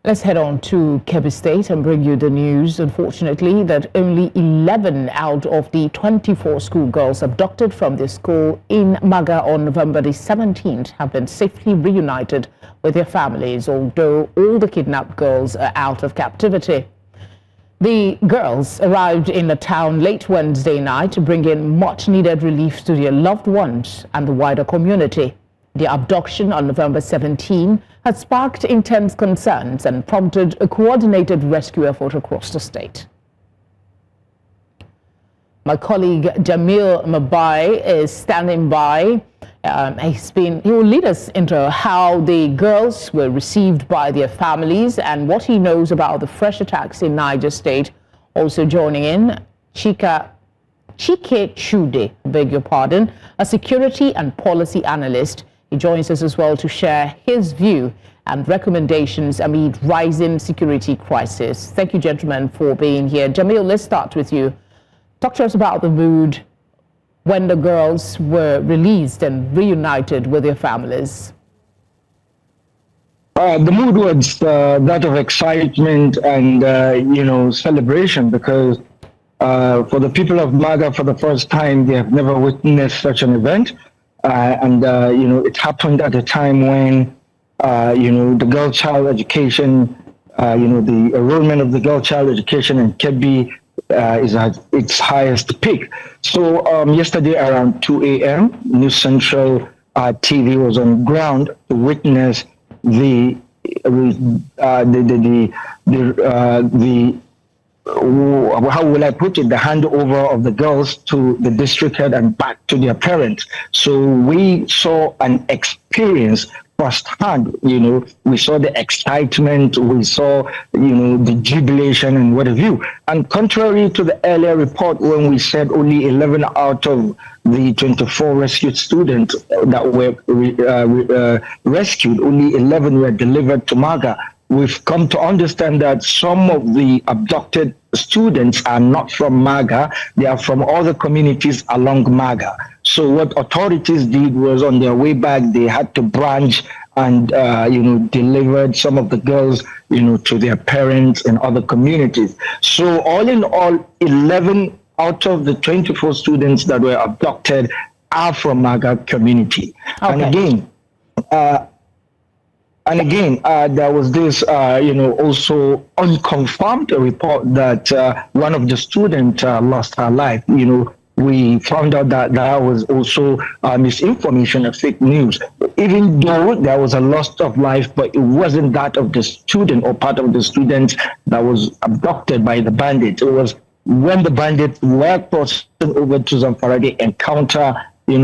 Let's head on to Kebbi State and bring you the news, unfortunately, that only 11 out of the 24 schoolgirls abducted from the school in Maga on November the 17th have been safely reunited with their families, although all the kidnapped girls are out of captivity. The girls arrived in the town late Wednesday night to bring in much-needed relief to their loved ones and the wider community. The abduction on November 17 has sparked intense concerns and prompted a coordinated rescue effort across the state. My colleague Jamil Mabaia is standing by. He will lead us into how the girls were received by their families and what he knows about the fresh attacks in Niger State. Also joining in, Achike Chude, beg your pardon, a security and policy analyst. He joins us as well to share his view and recommendations amid rising security crisis. Thank you, gentlemen, for being here. Jamil, let's start with you. Talk to us about the mood when the girls were released and reunited with their families. The mood was that of excitement and, celebration, because for the people of Maga, for the first time, they have never witnessed such an event. It happened at a time when, the girl child education, the enrollment of the girl child education in Kebbi is at its highest peak. So yesterday around 2 a.m., News Central TV was on ground to witness how will I put it, the handover of the girls to the district head and back to their parents. So we saw an experience firsthand. We saw the excitement, we saw, the jubilation and what have you. And contrary to the earlier report, when we said only 11 out of the 24 rescued students that were rescued, only 11 were delivered to Maga. We've come to understand that some of the abducted students are not from Maga, they are from other communities along Maga. So what authorities did was, on their way back, they had to branch and, delivered some of the girls, to their parents in other communities. So all in all, 11 out of the 24 students that were abducted are from Maga community. Okay. And again, there was this, also unconfirmed report that one of the students lost her life. We found out that that was also misinformation and fake news. Even though there was a loss of life, but it wasn't that of the student or part of the student that was abducted by the bandits. It was when the bandits were crossing over to Zamfara, they encounter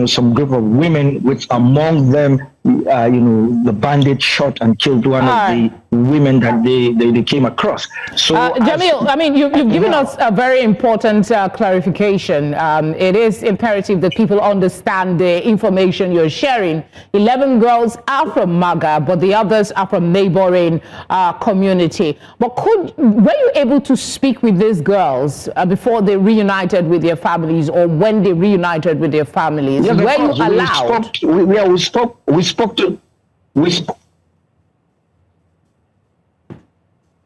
some group of women, which among them, the bandits shot and killed one of the women that they came across. So, Jamil, you've given us a very important clarification. It is imperative that people understand the information you're sharing. 11 girls are from Maga, but the others are from neighboring community. But were you able to speak with these girls before they reunited with their families, or when they reunited with their families? Yeah, were you allowed?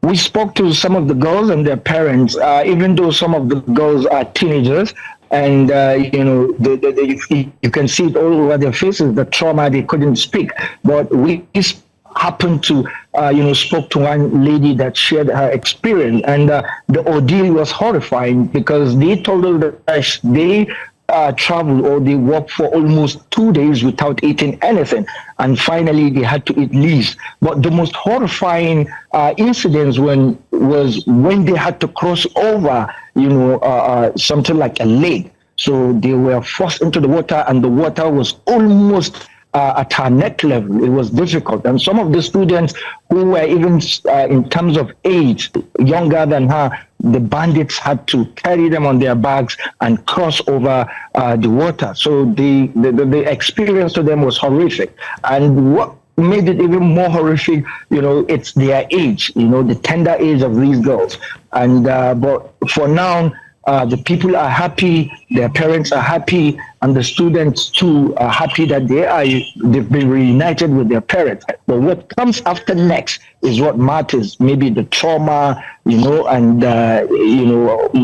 We spoke to some of the girls and their parents, even though some of the girls are teenagers, and you can see it all over their faces, the trauma, they couldn't speak. But we happened to, spoke to one lady that shared her experience, and the ordeal was horrifying, because they told us that they traveled, or they walked for almost 2 days without eating anything, and finally they had to eat leaves. But the most horrifying incidents was when they had to cross over, something like a lake. So they were forced into the water, and the water was almost at her neck level. It was difficult, and some of the students who were even in terms of age younger than her, the bandits had to carry them on their backs and cross over the water. So the experience to them was horrific. And what made it even more horrific, it's their age, the tender age of these girls. And but for now, the people are happy, their parents are happy, and the students too are happy that they've been reunited with their parents. But what comes after next is what matters. Maybe the trauma, and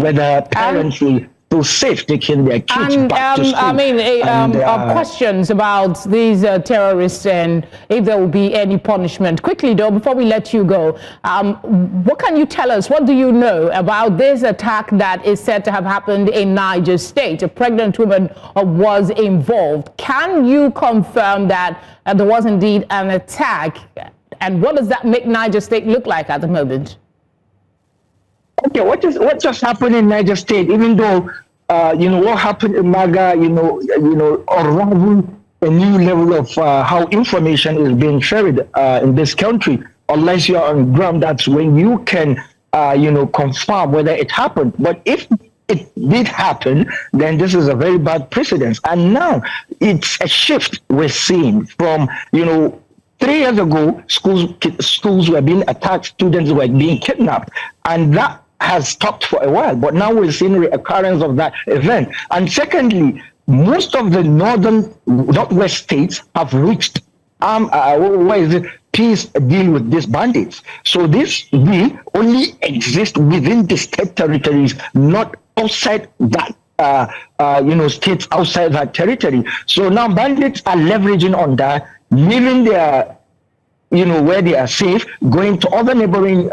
whether parents will feel safe taking their kids back to school. Questions about these terrorists and if there will be any punishment. Quickly though, before we let you go, what can you tell us? What do you know about this attack that is said to have happened in Niger State? A pregnant woman was involved. Can you confirm that there was indeed an attack? And what does that make Niger State look like at the moment? Okay, what just happened in Niger State? Even though what happened in Maga, unravel a new level of how information is being shared in this country. Unless you're on ground, that's when you can confirm whether it happened. But if it did happen, then this is a very bad precedent. And now it's a shift we're seeing from 3 years ago, schools were being attacked, students were being kidnapped, and that has stopped for a while. But now we're seeing reoccurrence of that event. And secondly, most of the northwest states have reached peace deal with these bandits. So this deal only exists within the state territories, not outside that. States outside that territory. So now bandits are leveraging on that, leaving their where they are safe, going to other neighboring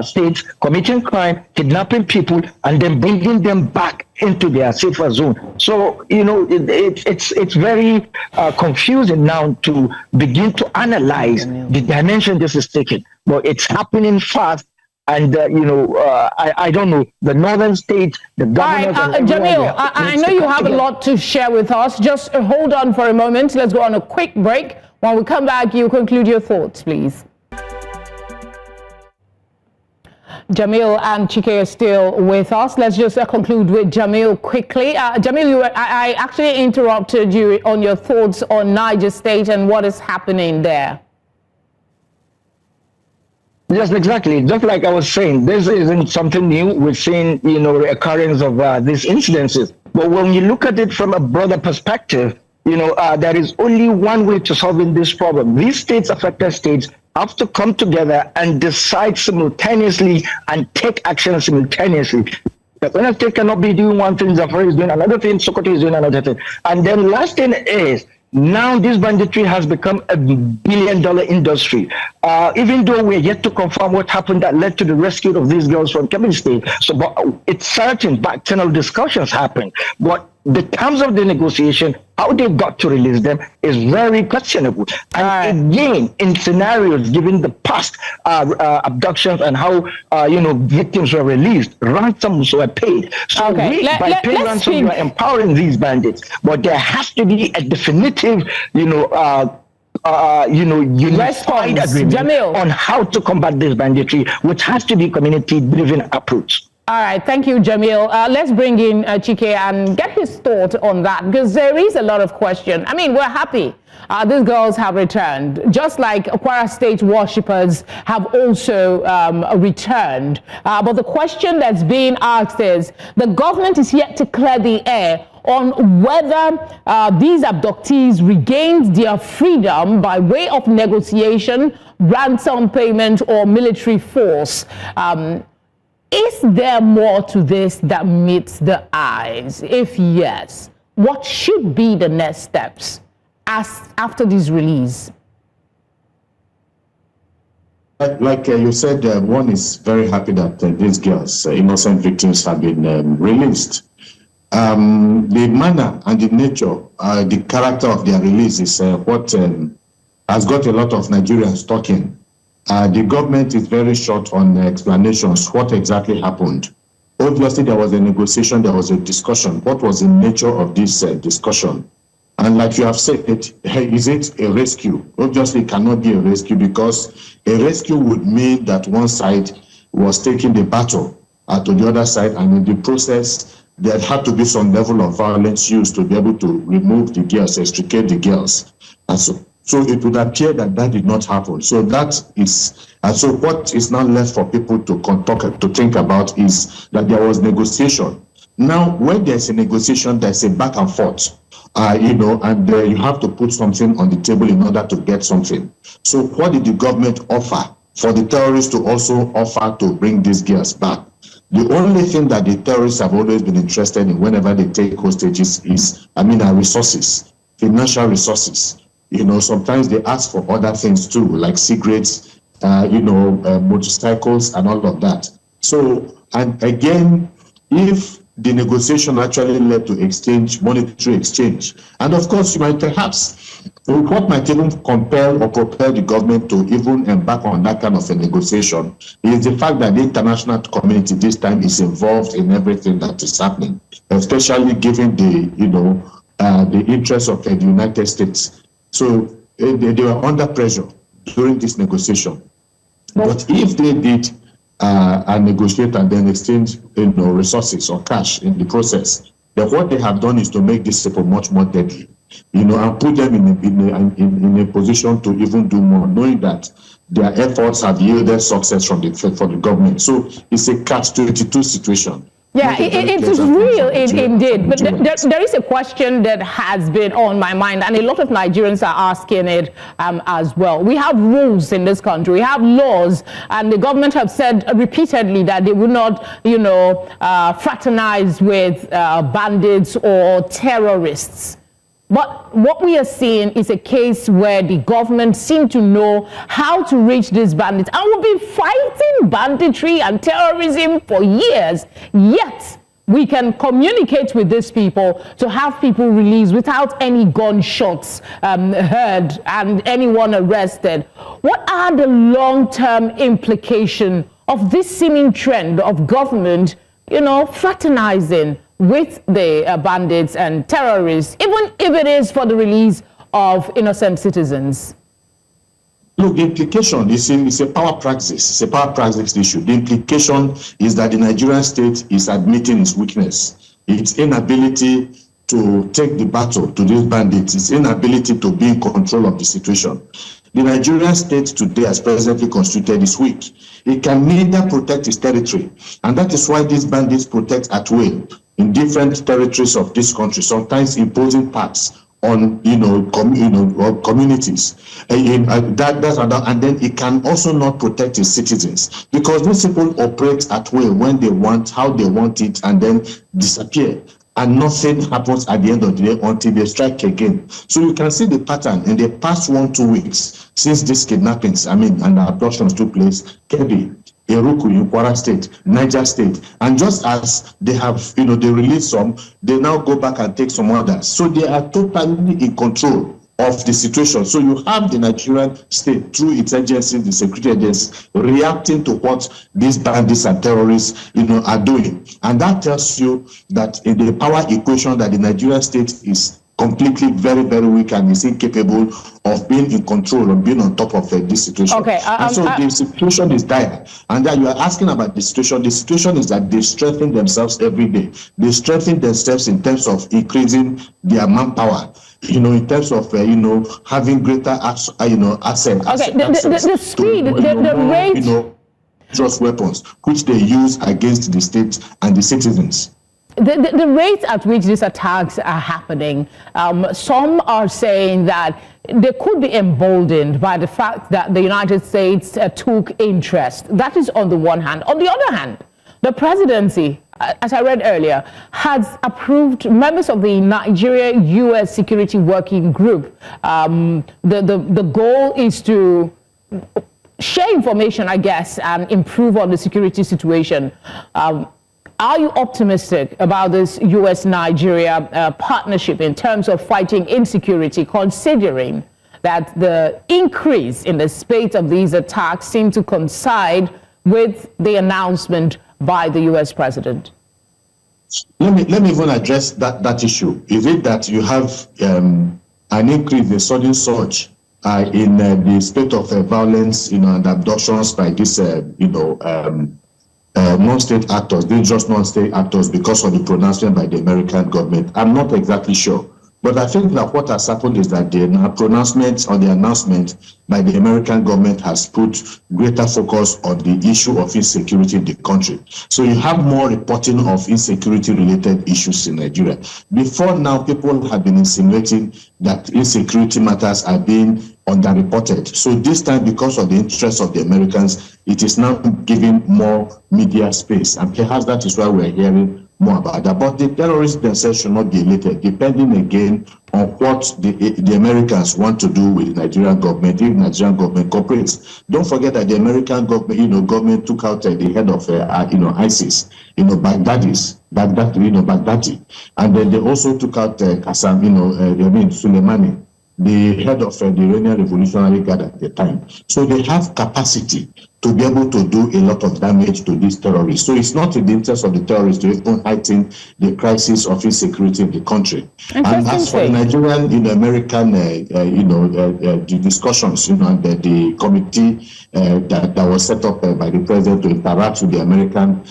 states, committing crime, kidnapping people, and then bringing them back into their safer zone. So, it's very confusing now to begin to analyze the dimension this is taking. But it's happening fast. And, I don't know, the northern states, the governors... All right, Jamil, I know you have a lot to share with us. Just hold on for a moment. Let's go on a quick break. When we come back, you conclude your thoughts, please. Jamil and Chike are still with us. Let's just conclude with Jamil quickly. Jamil, I actually interrupted you on your thoughts on Niger State and what is happening there. Yes, exactly. Just like I was saying, this isn't something new. We're seeing, reoccurrence of these incidences. But when you look at it from a broader perspective, there is only one way to solving this problem. These affected states have to come together and decide simultaneously and take action simultaneously. The United States cannot be doing one thing, Zafari is doing another thing, Sokoto is doing another thing. And then last thing is, now this banditry has become a billion-dollar industry. Even though we're yet to confirm what happened that led to the rescue of these girls from Kebbi State, but it's certain back-channel discussions happened. But the terms of the negotiation, how they got to release them, is very questionable. And again, in scenarios given the past abductions and how victims were released, ransoms were paid. So by paying ransom, you are empowering these bandits. But there has to be a definitive, unified agreement Jamil, on how to combat this banditry, which has to be community-driven approach. All right, thank you, Jamil. Let's bring in Chike and get his thought on that, because there is a lot of question. I mean, we're happy these girls have returned, just like Kwara State worshippers have also returned. But the question that's being asked is, the government is yet to clear the air on whether these abductees regained their freedom by way of negotiation, ransom payment, or military force. Is there more to this that meets the eyes? If yes, what should be the next steps after this release? Like you said, one is very happy that these girls, innocent victims, have been released. The manner and the nature, the character of their release is what has got a lot of Nigerians talking. The government is very short on explanations, what exactly happened. Obviously, there was a negotiation, there was a discussion. What was the nature of this discussion? And like you have said, is it a rescue? Obviously, it cannot be a rescue, because a rescue would mean that one side was taking the battle to the other side, and in the process, there had to be some level of violence used to be able to remove the girls, extricate the girls. And so it would appear that that did not happen. So that is, and so what is now left for people to think about is that there was negotiation. Now, when there's a negotiation, there's a back and forth, you know, and you have to put something on the table in order to get something. So what did the government offer for the terrorists to also offer to bring these girls back? The only thing that the terrorists have always been interested in whenever they take hostages is, resources, financial resources. You know, sometimes they ask for other things too, like cigarettes, motorcycles and all of that. So, and again, if the negotiation actually led to monetary exchange, and of course, you might perhaps, what might even compel or propel the government to even embark on that kind of a negotiation is the fact that the international community this time is involved in everything that is happening, especially given the interests of the United States. So they were under pressure during this negotiation. But if they did negotiate and then exchange resources or cash in the process, then what they have done is to make these people much more deadly, and put them in a position to even do more, knowing that their efforts have yielded success for the government. So it's a catch-22 situation. Yeah, it is real indeed. But there is a question that has been on my mind, and a lot of Nigerians are asking it as well. We have rules in this country, we have laws, and the government have said repeatedly that they will not, fraternize with bandits or terrorists. But what we are seeing is a case where the government seem to know how to reach these bandits and will be fighting banditry and terrorism for years. Yet we can communicate with these people to have people released without any gunshots heard and anyone arrested. What are the long-term implications of this seeming trend of government, fraternizing with the bandits and terrorists, even if it is for the release of innocent citizens? Look, the implication is a power praxis. It's a power praxis issue. The implication is that the Nigerian state is admitting its weakness, its inability to take the battle to these bandits, its inability to be in control of the situation. The Nigerian state today, as presently constituted, is weak. It can neither protect its territory, and that is why these bandits protect at will in different territories of this country, sometimes imposing tax on communities. And then it can also not protect its citizens, because these people operate at will when they want, how they want it, and then disappear. And nothing happens at the end of the day until they strike again. So you can see the pattern in the past 1-2 weeks since these kidnappings, and abductions took place. Kebbi, Eruku in Kwara State, Niger State, and just as they have, they release some, they now go back and take some others. So they are totally in control of the situation. So you have the Nigerian state, through its agencies, the security agencies, reacting to what these bandits and terrorists, are doing. And that tells you that in the power equation that the Nigerian state is completely very, very weak and is incapable of being in control, of being on top of this situation. Okay, and so the situation is dire. And that you are asking about the situation. The situation is that they strengthen themselves every day. They strengthen themselves in terms of increasing their manpower, in terms of, having greater assets. Okay, the speed, the rate. Just weapons, which they use against the state and the citizens. The rate at which these attacks are happening, some are saying that they could be emboldened by the fact that the United States took interest. That is on the one hand. On the other hand, the presidency, as I read earlier, has approved members of the Nigeria-US Security Working Group. The goal is to share information, I guess, and improve on the security situation. Are you optimistic about this US-Nigeria partnership in terms of fighting insecurity, considering that the increase in the spate of these attacks seem to coincide with the announcement by the US president? Let me even address that issue. Is it that you have an increase, a sudden surge in the spate of violence, and abductions by this, non-state actors, dangerous non-state actors, because of the pronouncement by the American government? I'm not exactly sure. But I think that what has happened is that the pronouncement or the announcement by the American government has put greater focus on the issue of insecurity in the country. So you have more reporting of insecurity-related issues in Nigeria. Before now, people have been insinuating that insecurity matters are being underreported. So this time, because of the interest of the Americans, it is now giving more media space. And perhaps that is why we're hearing more about that. But the terrorists themselves should not be elated, depending again on what the Americans want to do with the Nigerian government, if the Nigerian government cooperates. Don't forget that the American government, government took out the head of, ISIS, Baghdadi, and then they also took out Qassam, Soleimani, the head of the Iranian Revolutionary Guard at the time. So they have capacity to be able to do a lot of damage to these terrorists. So it's not in the interest of the terrorists to even heighten the crisis of insecurity in the country. And as for the Nigerian, American, the discussions, and the committee that was set up by the president to interact with the American,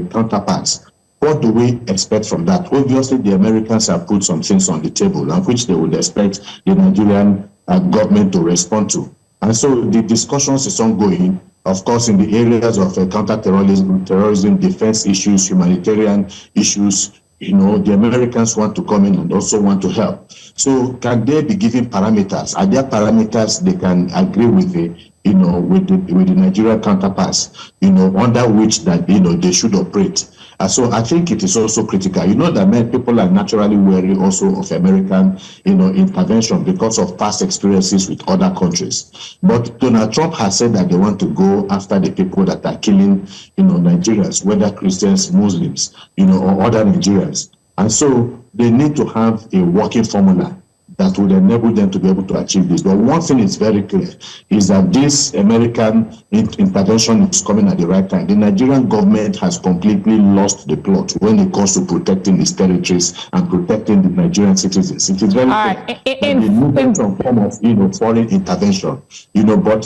counterparts. What do we expect from that? Obviously, the Americans have put some things on the table, and which they would expect the Nigerian government to respond to. And so the discussions is ongoing, of course, in the areas of counterterrorism, terrorism, defense issues, humanitarian issues. The Americans want to come in and also want to help. So can they be given parameters? Are there parameters they can agree with with the Nigerian counterparts, under which that, they should operate? So I think it is also critical. That many people are naturally wary also of American, intervention because of past experiences with other countries. But Donald Trump has said that they want to go after the people that are killing, Nigerians, whether Christians, Muslims, or other Nigerians. And so they need to have a working formula that would enable them to be able to achieve this. But one thing is very clear, is that this American intervention is coming at the right time. The Nigerian government has completely lost the plot when it comes to protecting its territories and protecting the Nigerian citizens. It is very clear that they need some form of, foreign intervention. But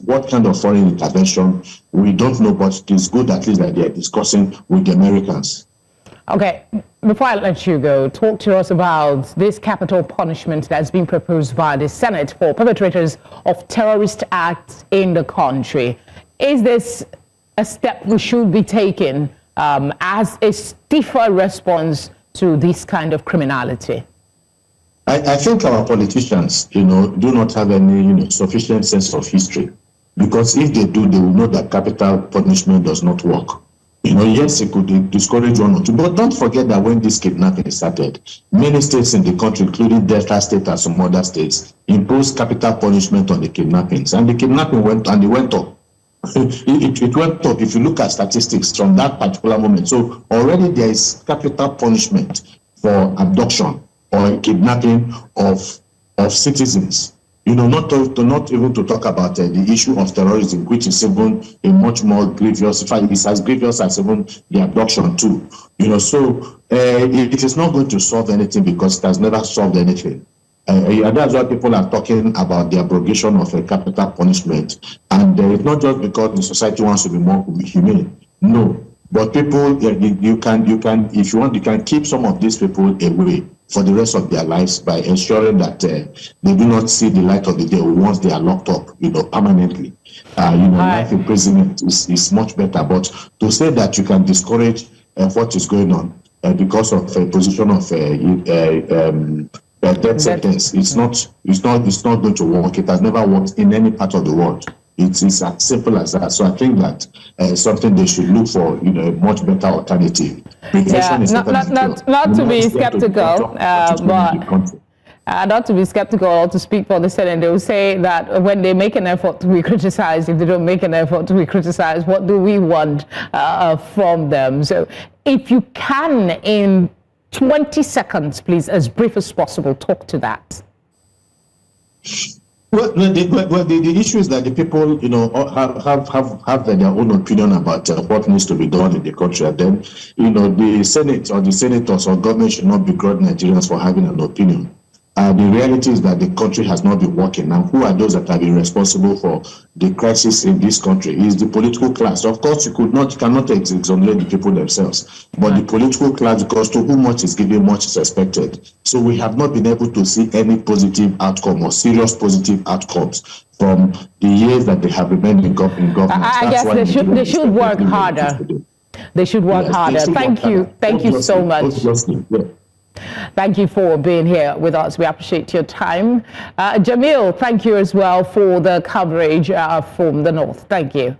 what kind of foreign intervention, we don't know, but it is good at least that they are discussing with the Americans. Okay, before I let you go, talk to us about this capital punishment that's been proposed by the Senate for perpetrators of terrorist acts in the country. Is this a step we should be taking as a stiffer response to this kind of criminality? I think our politicians, do not have any, sufficient sense of history, because if they do, they will know that capital punishment does not work. Yes, it could discourage one or two, but don't forget that when this kidnapping started, many states in the country, including Delta State and some other states, imposed capital punishment on the kidnappings, and the kidnapping went up. It went up if you look at statistics from that particular moment. So already there is capital punishment for abduction or kidnapping of citizens. Not even to talk about the issue of terrorism, which is even a much more grievous. In fact, it's as grievous as even the abduction too. So it is not going to solve anything because it has never solved anything. And that's why people are talking about the abrogation of a capital punishment. And it's not just because the society wants to be more humane. No, but people, you can, if you want, you can keep some of these people away for the rest of their lives by ensuring that they do not see the light of the day once they are locked up, permanently. Life imprisonment is much better. But to say that you can discourage what is going on because of a position of death sentence, it's not going to work. It has never worked in any part of the world. It is as simple as that. So I think that something they should look for, a much better alternative. Not to be skeptical, but not to be skeptical or to speak for the Senate, they will say that when they make an effort to be criticized, if they don't make an effort to be criticized, what do we want from them? So if you can, in 20 seconds, please, as brief as possible, talk to that. Well, the issue is that the people, have their own opinion about what needs to be done in the country. And then, the Senate or the senators or government should not begrudge Nigerians for having an opinion. The reality is that the country has not been working. And who are those that have been responsible for the crisis in this country? Is the political class. Of course, you cannot exonerate the people themselves, but the political class, because to whom much is given, much is expected. So we have not been able to see any positive outcome or serious positive outcomes from the years that they have remained in government. I guess they should work harder. They should work harder. Thank you so much. Thank you for being here with us. We appreciate your time. Jamil, thank you as well for the coverage from the North. Thank you.